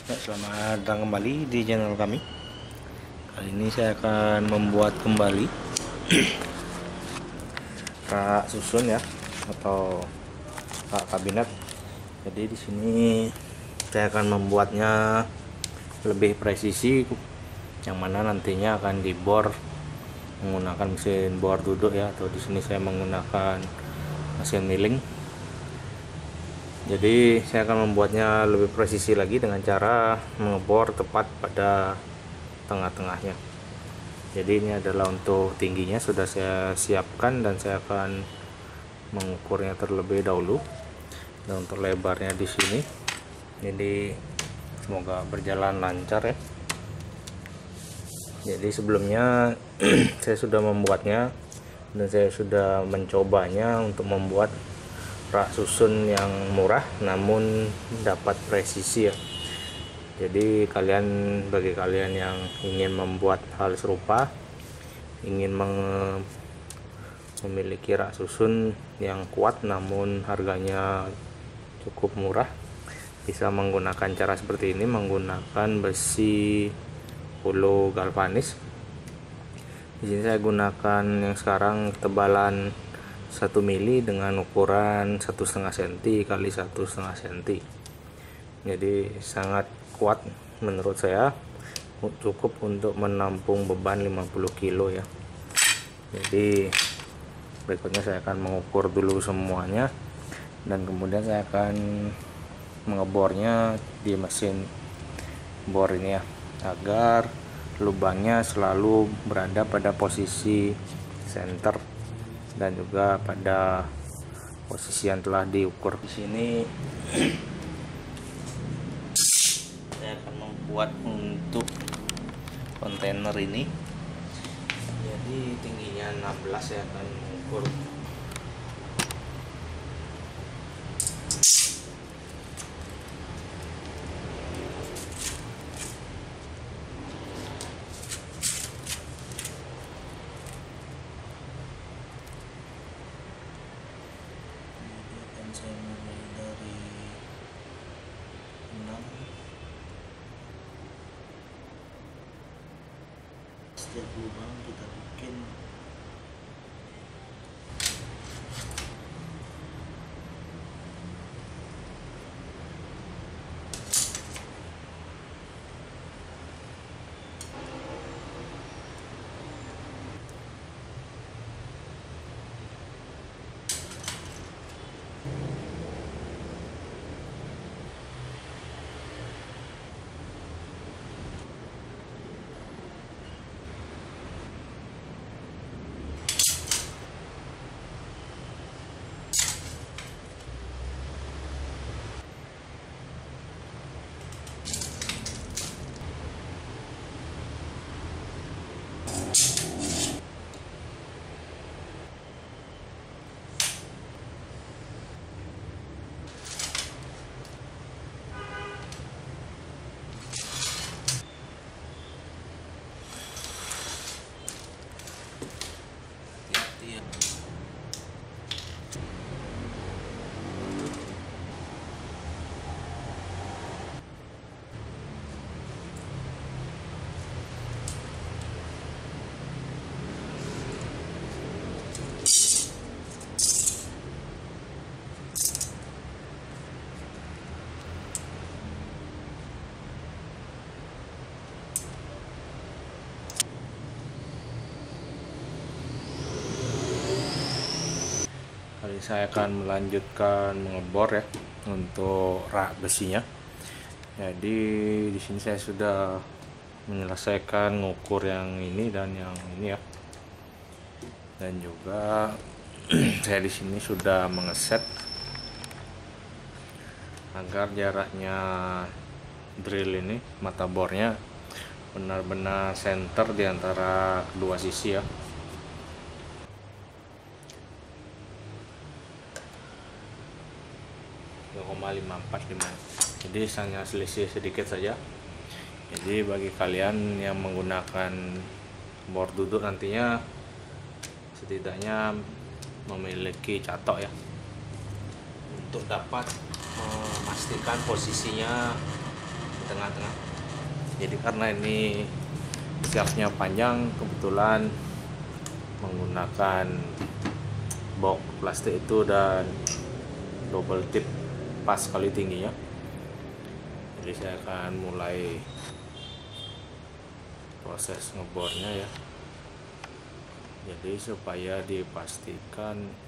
Ya, selamat datang kembali di channel kami. Kali ini saya akan membuat kembali rak susun ya, atau rak kabinet. Jadi di sini saya akan membuatnya lebih presisi, yang mana nantinya akan dibor menggunakan mesin bor duduk ya, atau di sini saya menggunakan mesin milling. Jadi saya akan membuatnya lebih presisi lagi dengan cara mengebor tepat pada tengah-tengahnya. Jadi ini adalah untuk tingginya sudah saya siapkan dan saya akan mengukurnya terlebih dahulu. Dan untuk lebarnya di sini, jadi semoga berjalan lancar ya. Jadi sebelumnya saya sudah membuatnya dan saya sudah mencobanya untuk membuat rak susun yang murah namun dapat presisi ya. Jadi bagi kalian yang ingin membuat hal serupa, ingin memiliki rak susun yang kuat namun harganya cukup murah, bisa menggunakan cara seperti ini, menggunakan besi polo galvanis. Di sini saya gunakan yang sekarang ketebalan 1 mili dengan ukuran 1,5 cm kali 1,5 cm. Jadi sangat kuat menurut saya, cukup untuk menampung beban 50 kilo ya. Jadi berikutnya saya akan mengukur dulu semuanya dan kemudian saya akan mengebornya di mesin bor ini ya, agar lubangnya selalu berada pada posisi center dan juga pada posisi yang telah diukur. Di sini saya akan membuat untuk kontainer ini. Jadi tingginya 16, saya akan mengukur saya mulai dari 6. Setiap lubang kita bikin Kali saya akan melanjutkan mengebor ya untuk rak besinya. Jadi di sini saya sudah menyelesaikan ngukur yang ini dan yang ini ya. Dan juga saya di sini sudah mengeset agar jaraknya drill ini, mata bornya benar-benar center di antara kedua sisi ya. 0,545. Jadi hanya selisih sedikit saja. Jadi bagi kalian yang menggunakan bor duduk nantinya setidaknya memiliki catok ya, untuk dapat memastikan posisinya di tengah-tengah Jadi karena ini shaftnya panjang, kebetulan menggunakan box plastik itu dan double tip pas kali tingginya. Jadi saya akan mulai proses ngebornya ya. Jadi supaya dipastikan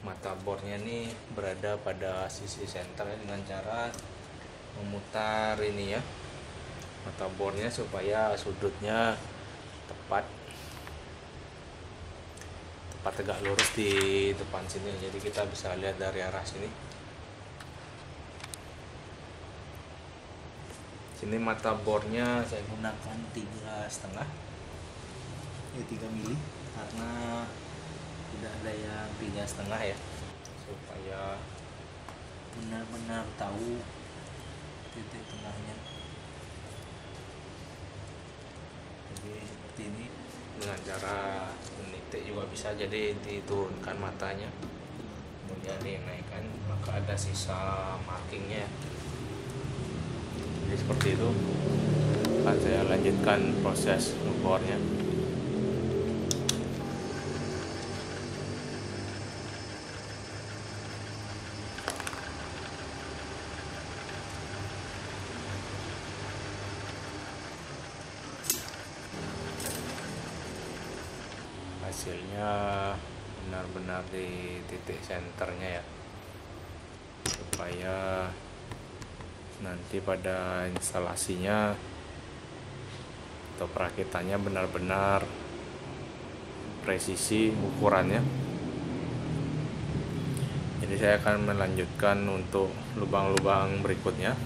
mata bornya ini berada pada sisi senter ya, dengan cara memutar ini ya mata bornya supaya sudutnya tepat tegak lurus di depan sini. Jadi kita bisa lihat dari arah sini. Sini mata bornya saya gunakan 3,5 ya, 3 mili karena tidak ada yang 3,5 ya, supaya benar-benar tahu titik tengahnya. Jadi seperti ini, dengan cara menitik juga bisa. Jadi diturunkan matanya kemudian dinaikkan, maka ada sisa markingnya. Jadi seperti itu akan saya lanjutkan proses ngebornya. Hasilnya benar-benar di titik senternya ya, supaya nanti pada instalasinya atau perakitannya benar-benar presisi ukurannya. Jadi saya akan melanjutkan untuk lubang-lubang berikutnya.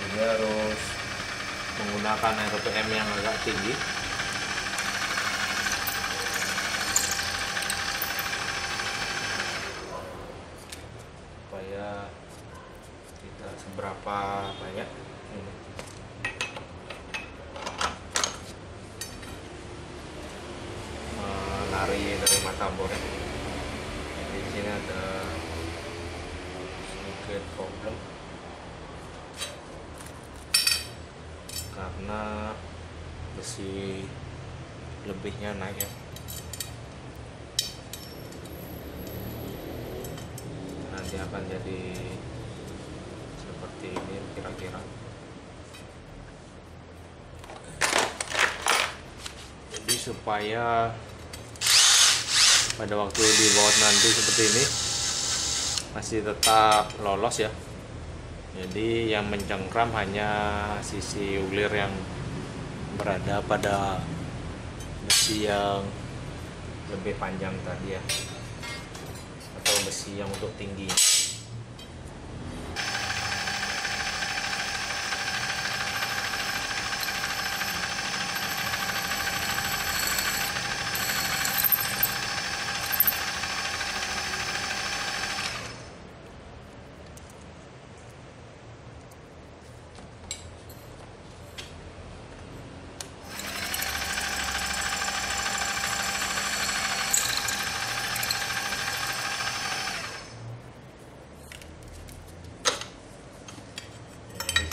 Ini harus menggunakan RPM yang agak tinggi supaya tidak seberapa banyak ini lari dari mata bor. Di sini ada sedikit problem karena besi lebihnya naik ya. Nanti akan jadi seperti ini kira-kira. Jadi supaya pada waktu dibaut nanti seperti ini masih tetap lolos ya. Jadi yang mencengkram hanya sisi ulir yang berada pada besi yang lebih panjang tadi ya, atau besi yang untuk tinggi.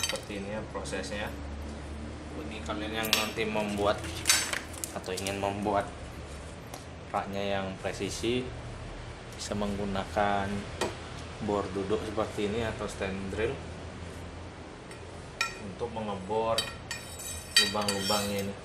Seperti ini ya prosesnya. Ini kalian yang nanti membuat atau ingin membuat raknya yang presisi bisa menggunakan bor duduk seperti ini atau stand drill untuk mengebor lubang-lubangnya ini.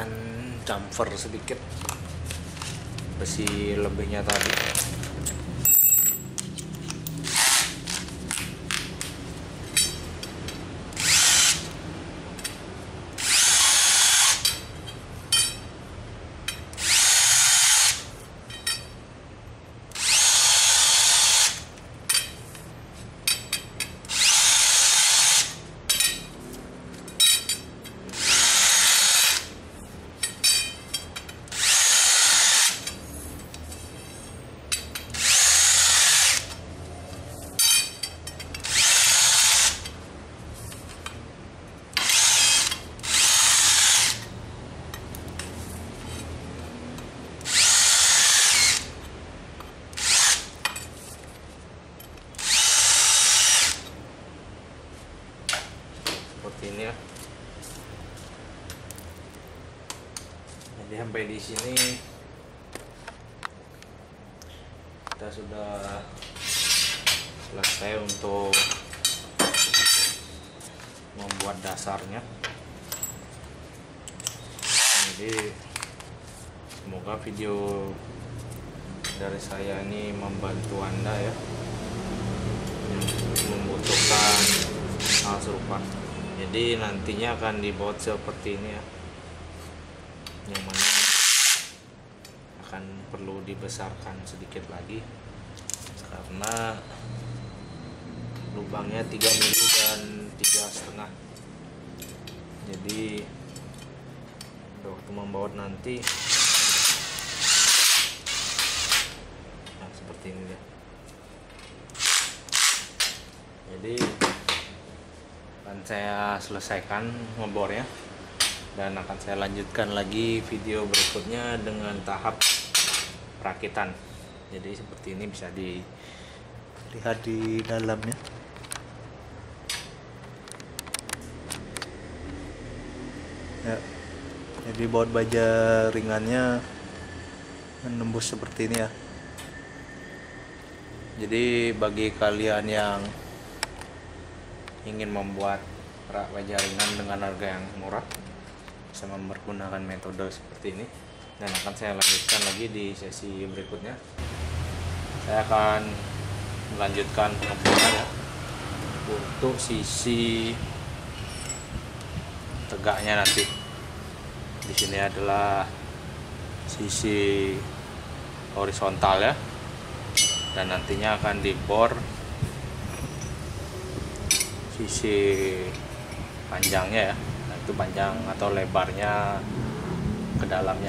akan chamfer sedikit besi lebihnya tadi. Seperti ini ya. Jadi sampai di sini kita sudah selesai untuk membuat dasarnya. Jadi semoga video dari saya ini membantu Anda ya yang membutuhkan hal serupa. Jadi nantinya akan dibuat seperti ini ya, yang mana akan perlu dibesarkan sedikit lagi karena lubangnya 3 mili dan 3,5. Jadi waktu membaut nanti nah, seperti ini ya. Jadi akan saya selesaikan ngebornya dan akan saya lanjutkan lagi video berikutnya dengan tahap perakitan. Jadi seperti ini bisa dilihat di dalamnya. Ya, jadi baut baja ringannya menembus seperti ini ya. Jadi bagi kalian yang ingin membuat rak baja ringan dengan harga yang murah, bisa mempergunakan metode seperti ini, dan akan saya lanjutkan lagi di sesi berikutnya. Saya akan melanjutkan pengeboran ya. Untuk sisi tegaknya nanti di sini adalah sisi horizontal ya, dan nantinya akan dibor sisi panjangnya ya, nah, itu panjang atau lebarnya ke dalamnya.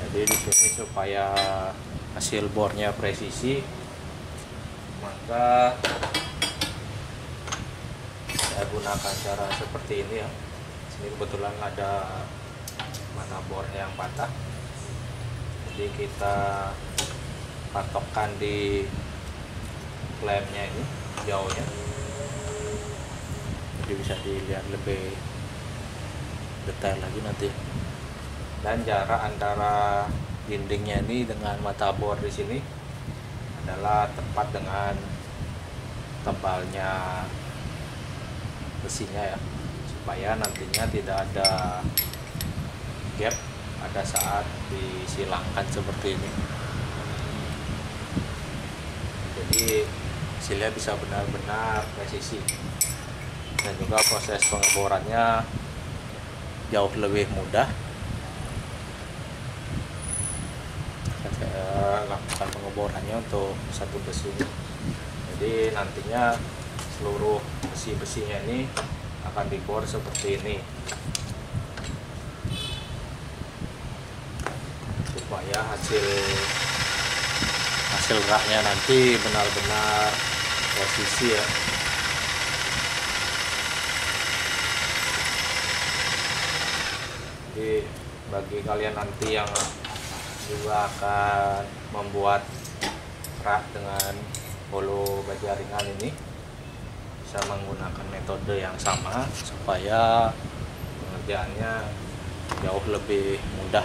Jadi di sini supaya hasil bornya presisi, maka saya gunakan cara seperti ini ya. Sini kebetulan ada mata bornya yang patah, jadi kita patokkan di klemnya ini jauhnya. Jadi bisa dilihat lebih detail lagi nanti. Dan jarak antara dindingnya ini dengan mata bor di sini adalah tepat dengan tebalnya besinya ya, supaya nantinya tidak ada gap pada saat disilangkan seperti ini. Jadi hasilnya bisa benar-benar presisi. Dan juga proses pengeborannya jauh lebih mudah. Saya lakukan pengeborannya untuk satu besi ini. Jadi nantinya seluruh besi-besinya ini akan dibor seperti ini, supaya hasil raknya nanti benar-benar presisi ya. Jadi bagi kalian nanti yang juga akan membuat rak dengan bolo baja ringan ini, bisa menggunakan metode yang sama supaya pengerjaannya jauh lebih mudah.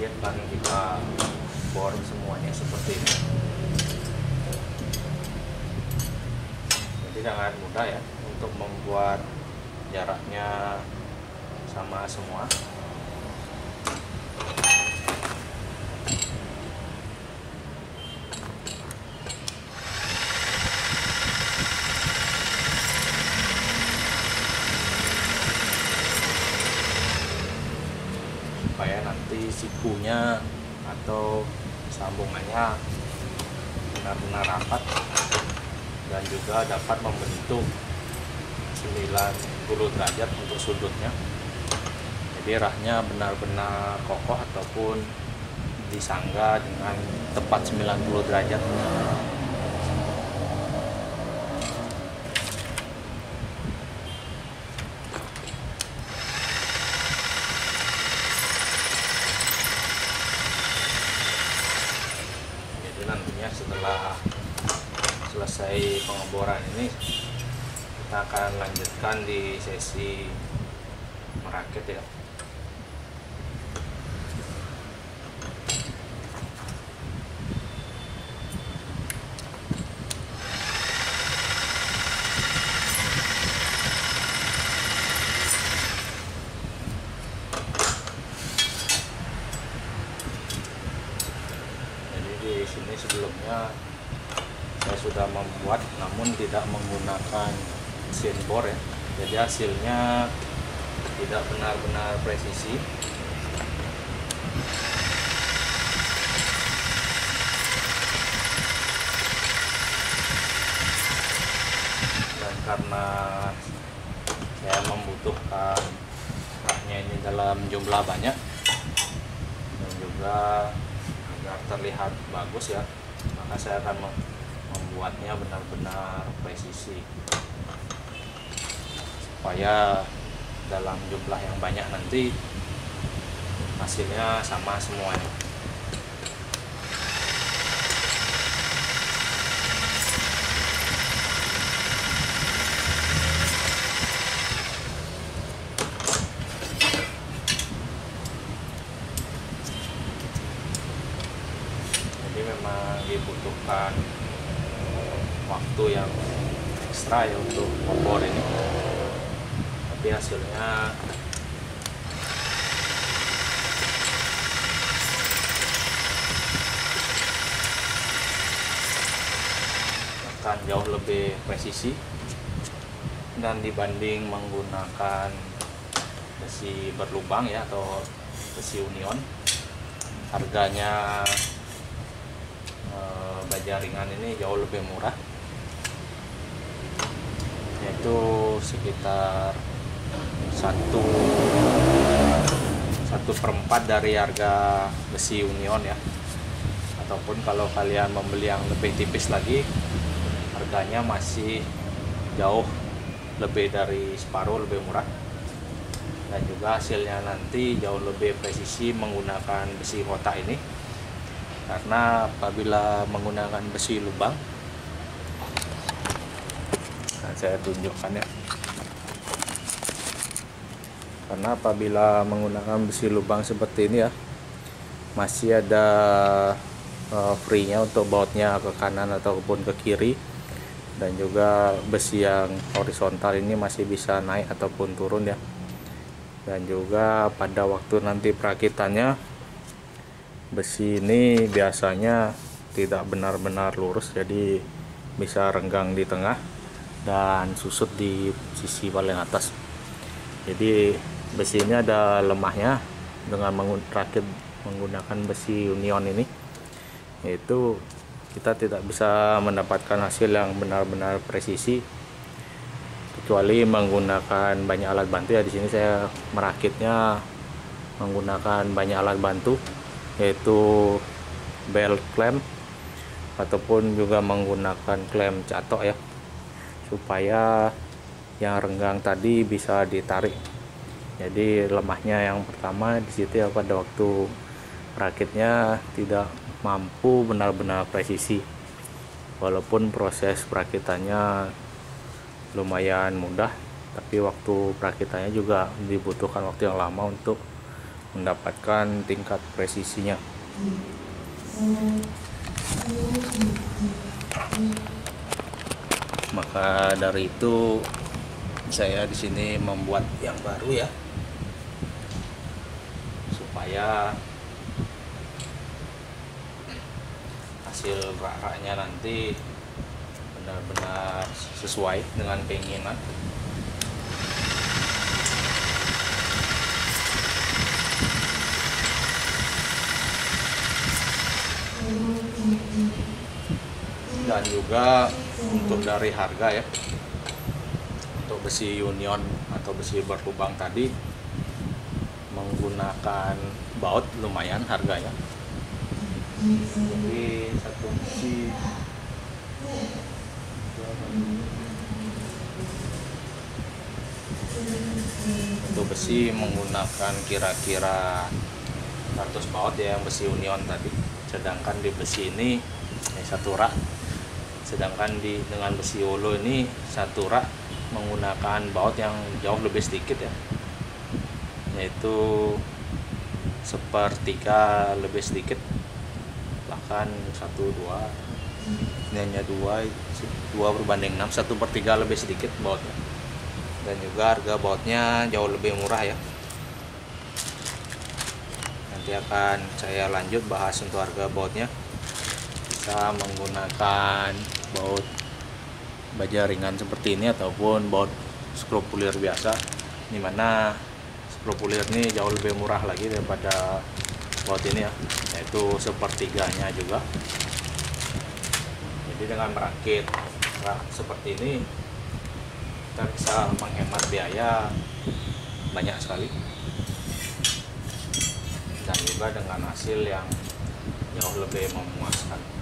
nanti akan kita bor semuanya seperti ini. Jadi sangat mudah ya untuk membuat jaraknya sama semua. Supaya nanti sikunya atau sambungannya benar-benar rapat dan juga dapat membentuk 90 derajat untuk sudutnya. Jadi rahnya benar-benar kokoh ataupun disangga dengan tepat 90 derajat. Jadi nantinya setelah selesai pengeboran ini, kita akan lanjutkan di sesi merakit ya. Jadi di sini sebelumnya saya sudah membuat namun tidak menggunakan mesin bor ya, jadi hasilnya tidak benar-benar presisi. Dan karena saya membutuhkan raknya ini dalam jumlah banyak dan juga agar terlihat bagus ya, maka saya akan membuatnya benar-benar presisi supaya dalam jumlah yang banyak nanti hasilnya sama semuanya. Jadi memang dibutuhkan waktu yang ekstra ya untuk membor ini, tapi hasilnya akan jauh lebih presisi. Dan dibanding menggunakan besi berlubang ya atau besi union, harganya baja ringan ini jauh lebih murah, yaitu sekitar 1/4 dari harga besi union ya. Ataupun kalau kalian membeli yang lebih tipis lagi, harganya masih jauh lebih dari separuh lebih murah, dan juga hasilnya nanti jauh lebih presisi menggunakan besi kotak ini. Karena apabila menggunakan besi lubang, nah saya tunjukkan ya, karena apabila menggunakan besi lubang seperti ini ya, masih ada free-nya untuk bautnya ke kanan ataupun ke kiri, dan juga besi yang horizontal ini masih bisa naik ataupun turun ya. Dan juga pada waktu nanti perakitannya, besi ini biasanya tidak benar-benar lurus, jadi bisa renggang di tengah dan susut di sisi paling atas. Jadi besi ini ada lemahnya dengan merakit menggunakan besi union ini, yaitu kita tidak bisa mendapatkan hasil yang benar-benar presisi kecuali menggunakan banyak alat bantu ya. Di sini saya merakitnya menggunakan banyak alat bantu, yaitu belt clamp ataupun juga menggunakan klem catok ya, supaya yang renggang tadi bisa ditarik. Jadi lemahnya yang pertama di situ ya, pada waktu rakitnya tidak mampu benar-benar presisi, walaupun proses perakitannya lumayan mudah, tapi waktu perakitannya juga dibutuhkan waktu yang lama untuk mendapatkan tingkat presisinya. Maka dari itu saya di sini membuat yang baru ya, supaya hasil rak-raknya nanti benar-benar sesuai dengan keinginan. Dan juga untuk dari harga ya, untuk besi union atau besi berlubang tadi menggunakan baut lumayan harganya. Jadi satu besi untuk besi menggunakan kira-kira 100 baut ya, yang besi union tadi. Sedangkan di besi ini satu rak, sedangkan dengan besi Olo ini satu rak menggunakan baut yang jauh lebih sedikit ya, yaitu sepertiga lebih sedikit, bahkan 1/2, ini hanya 2/6, 1/3 lebih sedikit bautnya. Dan juga harga bautnya jauh lebih murah ya. Nanti akan saya lanjut bahas untuk harga bautnya. Bisa menggunakan baut baja ringan seperti ini ataupun baut skropulir biasa, dimana skropulir ini jauh lebih murah lagi daripada baut ini ya, yaitu sepertiganya juga. Jadi dengan merakit rak seperti ini kita bisa menghemat biaya banyak sekali, dan juga dengan hasil yang jauh lebih memuaskan.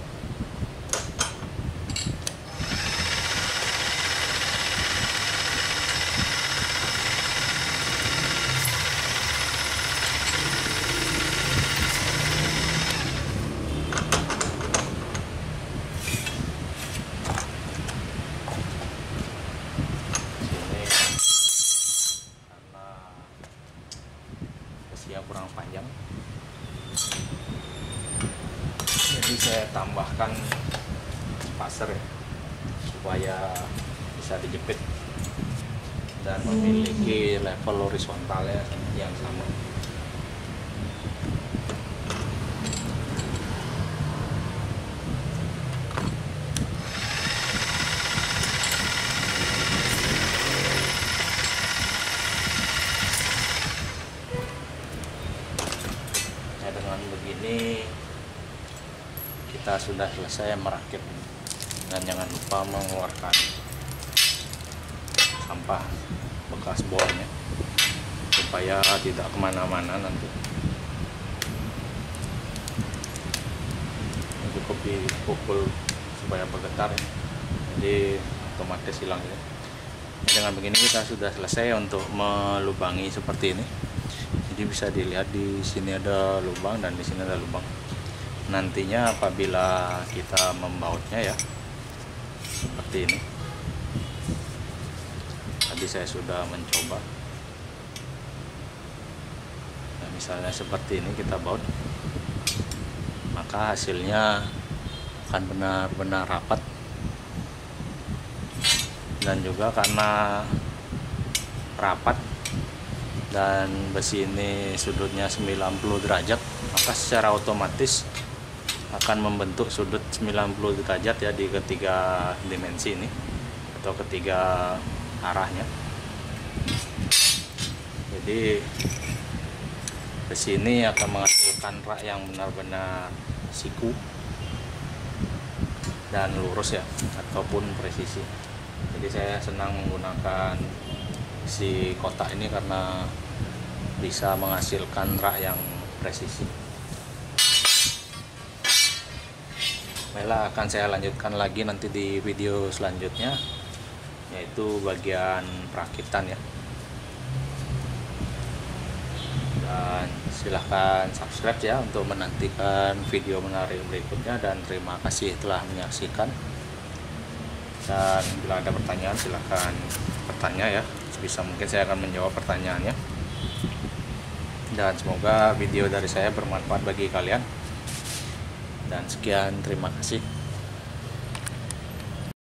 Yang kurang panjang, jadi saya tambahkan spacer ya, supaya bisa dijepit dan memiliki level horizontalnya yang sama. Dengan begini kita sudah selesai merakit, dan jangan lupa mengeluarkan sampah bekas bornya supaya tidak kemana-mana nanti. Cukup dipukul supaya bergetar ya, jadi otomatis hilang ya. Dengan begini kita sudah selesai untuk melubangi seperti ini. Jadi bisa dilihat di sini ada lubang dan di sini ada lubang. Nantinya apabila kita membautnya ya seperti ini. Tadi saya sudah mencoba. Nah, misalnya seperti ini kita baut, maka hasilnya akan benar-benar rapat. Dan juga karena rapat dan besi ini sudutnya 90 derajat, maka secara otomatis akan membentuk sudut 90 derajat ya di ketiga dimensi ini atau ketiga arahnya. Jadi besi ini akan menghasilkan rak yang benar-benar siku dan lurus ya, ataupun presisi. Jadi saya senang menggunakan si kotak ini karena bisa menghasilkan rak yang presisi. Baiklah, akan saya lanjutkan lagi nanti di video selanjutnya, yaitu bagian perakitan ya. Dan silahkan subscribe ya untuk menantikan video menarik berikutnya, dan terima kasih telah menyaksikan. Dan bila ada pertanyaan silahkan bertanya ya, sebisa mungkin saya akan menjawab pertanyaannya. dan semoga video dari saya bermanfaat bagi kalian. Dan sekian, terima kasih.